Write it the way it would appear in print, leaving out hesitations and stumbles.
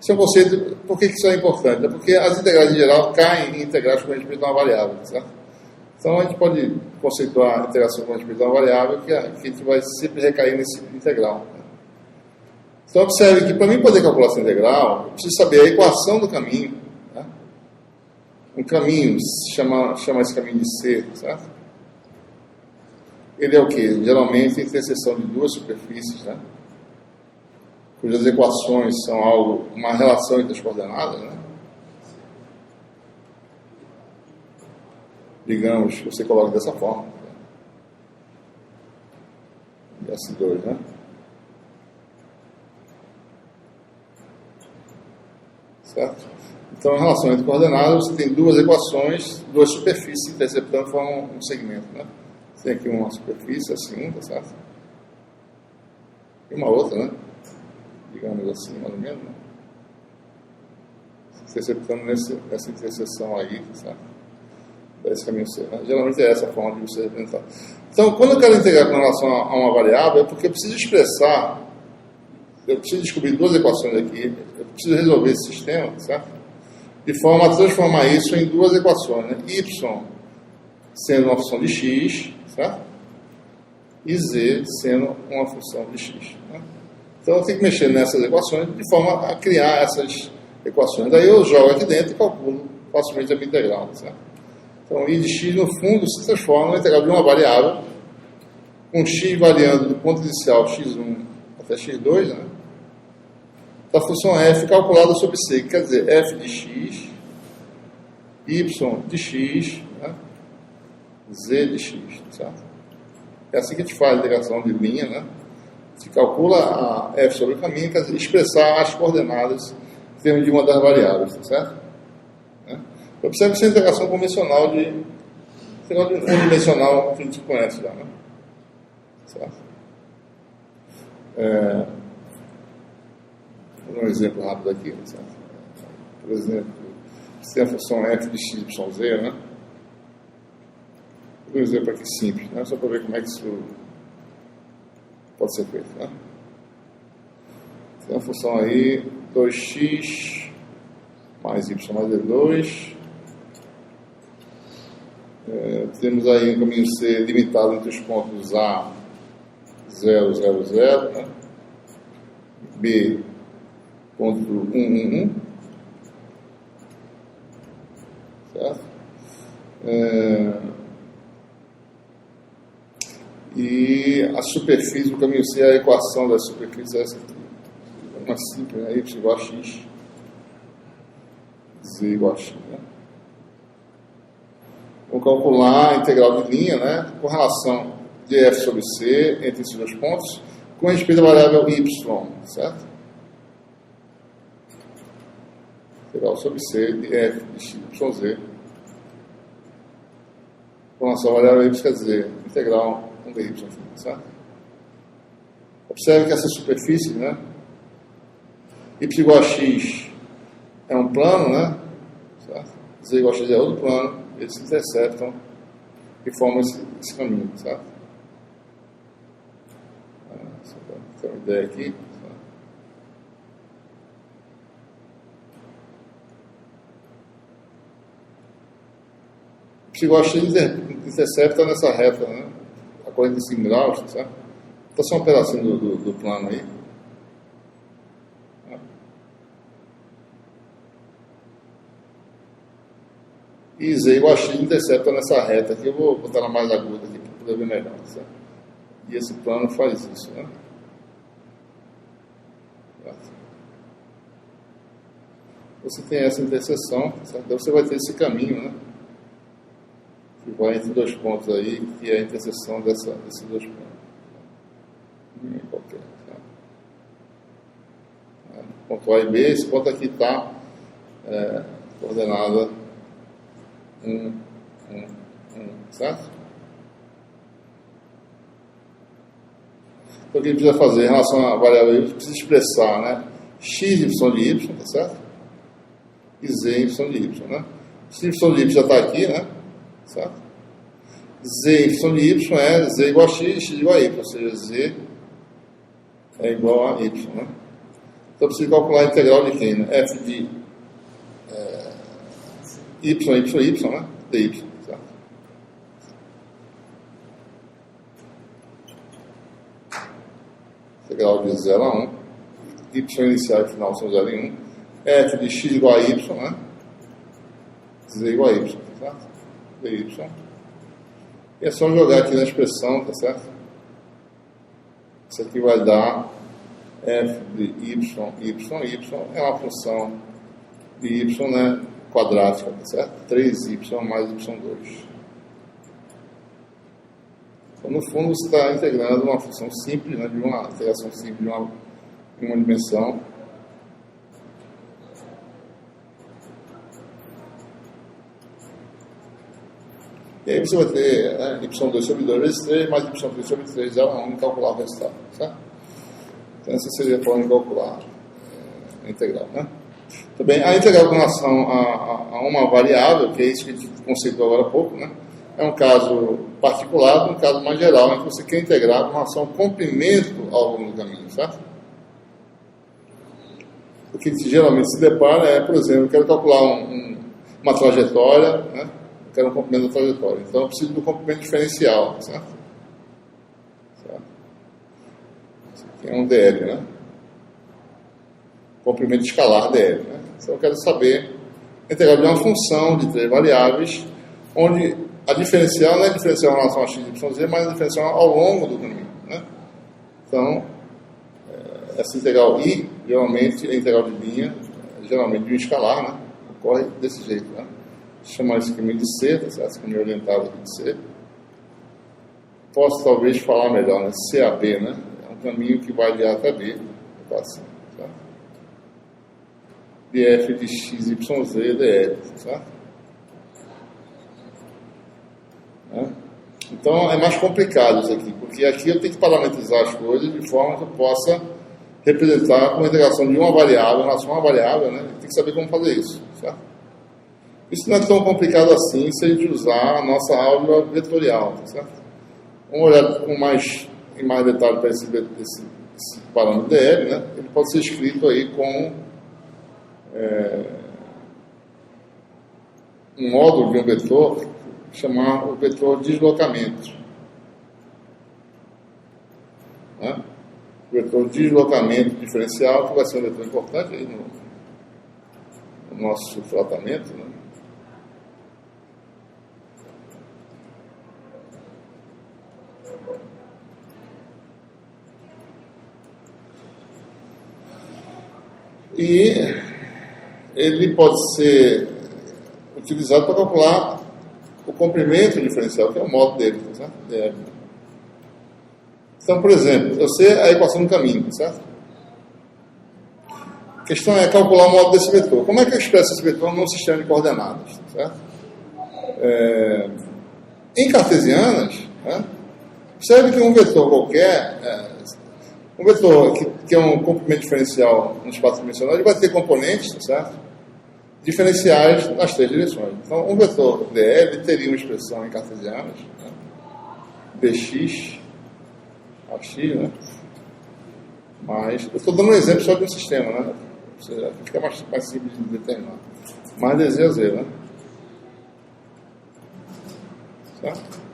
Esse é um conceito. Por que isso é importante? É porque as integrais em geral caem em integrais com respeito a uma variável, certo? Então a gente pode conceituar a integração com respeito a uma variável que a gente vai sempre recair nesse integral. Então observe que para mim poder calcular essa integral, eu preciso saber a equação do caminho. Né? Um caminho, chama esse caminho de C, certo? Ele é o quê? Geralmente a interseção de duas superfícies, né? Cujas equações são uma relação entre as coordenadas, né? Digamos, você coloca dessa forma. S2, né? Certo? Então, em relação entre coordenadas, você tem duas equações, duas superfícies interceptando formam um segmento, né? Você tem aqui uma superfície, assim, tá certo? E uma outra, né? Digamos assim, mais ou menos, né? Interceptando nessa interseção aí, tá certo? Esse caminho C, né? Geralmente é essa a forma de você representar. Então, quando eu quero integrar com relação a uma variável, é porque eu preciso expressar, eu preciso descobrir duas equações aqui, eu preciso resolver esse sistema, certo? De forma a transformar isso em duas equações, né? Y sendo uma função de x, certo? E z sendo uma função de x. Né? Então eu tenho que mexer nessas equações de forma a criar essas equações. Daí eu jogo aqui dentro e calculo facilmente a minha integral, certo? Então, I de x, no fundo, se transforma na integral de uma variável, com x variando do ponto inicial x1 até x2, né? Da função f calculada sobre c, que quer dizer f de x, y de x, né? Z de x, certo? É assim que a gente faz a integração de linha, né? Se calcula a f sobre o caminho, quer dizer, expressar as coordenadas em termos de uma das variáveis, certo? Observe que essa é a integração convencional unidimensional que a gente conhece já, né? Certo? Vou dar um exemplo rápido aqui, certo? Por exemplo, se tem a função f de x, y, z, né? Vou dar um exemplo aqui simples, né? Só para ver como é que isso pode ser feito, né? Tem a função aí 2x mais y mais d2. Temos aí um caminho C limitado entre os pontos A, 0, 0, 0, né? B, ponto 1, 1, 1. Certo? E a superfície do caminho C, a equação da superfície é essa aqui. Uma simples, né? Y igual a x, Z igual a x, né? Vou calcular a integral de linha, né, com relação de f sobre c entre esses dois pontos, com respeito à variável y, certo? Integral sobre c de f de x, y, z. Com relação à variável y, quer dizer, integral com dy, certo? Observe que essa superfície, né, y igual a x é um plano, né, certo? Z igual a x é outro plano. Eles se interceptam e formam esse caminho, certo? Só para ter uma ideia aqui. O igual a x intercepta nessa reta, né? A 45 graus, certo? Então, só um pedacinho do plano aí. E z igual a x intercepta nessa reta aqui. Eu vou botar ela mais aguda aqui para poder ver melhor, certo? E esse plano faz isso, né? Certo? Você tem essa interseção, certo? Então você vai ter esse caminho, né? Que vai entre dois pontos aí, que é a interseção desses dois pontos. Qualquer, certo? Ponto A e B, esse ponto aqui está coordenada 1, 1, 1, certo? Então o que a gente precisa fazer em relação à variável y, a gente precisa expressar, né? X y de y, tá certo? E z y de y, né? X y de y já está aqui, né? Certo? Z y de y é z igual a x, x igual a y, ou seja, z é igual a y, né? Então eu preciso calcular a integral de quem? Né? F de y, né? dy, certo? Integral de 0 a 1, y inicial e final são 0 e 1, f de x igual a y, né? Z igual a y, certo? dy. E é só jogar aqui na expressão, tá certo? Isso aqui vai dar f de y é uma função de y, né, quadrática, tá certo? 3y mais y2. Então, no fundo, você está integrando uma função simples, né, de uma integração simples de uma dimensão. E aí você vai ter, né, y2 sobre 2 vezes 3, mais y3 sobre 3, 0 a 1, e calcular o resultado, certo? Então, essa seria a forma de calcular a integral, né? Também, a integral com relação a uma variável, que é isso que a gente conceitou agora há pouco, né? É um caso particular, um caso mais geral, em que você quer integrar com relação ao comprimento ao longo do caminho, certo? O que geralmente se depara é, por exemplo, eu quero calcular uma trajetória, né? Eu quero um comprimento da trajetória. Então, eu preciso do comprimento diferencial, certo? Isso aqui é um DL, né? Comprimento escalar DL, né? Então, eu quero saber a integral de uma função de 3 variáveis, onde a diferencial não é diferencial em relação a x, y, z, mas a diferencial ao longo do caminho, né? Então, essa integral I, geralmente, é integral de linha, geralmente de um escalar, né? Ocorre desse jeito, né? Vou chamar esse caminho de C, tá certo? Esse caminho orientado aqui de C. Posso, talvez, falar melhor, né? CAB, né? É um caminho que vai de A até B, tá assim, certo? De F de x, y, z, dl, certo? Então é mais complicado isso aqui, porque aqui eu tenho que parametrizar as coisas de forma que eu possa representar uma integração de uma variável em relação a uma variável, né? Tem que saber como fazer isso, certo? Isso não é tão complicado assim se a gente usar a nossa álgebra vetorial, tá certo? Vamos olhar em mais detalhe para esse parâmetro dl, né? Ele pode ser escrito aí com um módulo de um vetor, chamar o vetor deslocamento, né? O vetor deslocamento diferencial, que vai ser um vetor importante aí no nosso tratamento, né? E ele pode ser utilizado para calcular o comprimento diferencial, que é o modo dele, certo? Então, por exemplo, eu sei a equação do caminho, certo? A questão é calcular o modo desse vetor. Como é que eu expresso esse vetor num sistema de coordenadas, certo? Em cartesianas, né, observe que um vetor qualquer, um vetor que é um comprimento diferencial no espaço dimensional, ele vai ter componentes, certo? Diferenciais nas 3 direções. Então, um vetor dl teria uma expressão em cartesianas, né? Bx, ax, né? Mas, eu estou dando um exemplo só de um sistema, né? Ou seja, fica mais simples de determinar. Mais de z a z, né? Certo?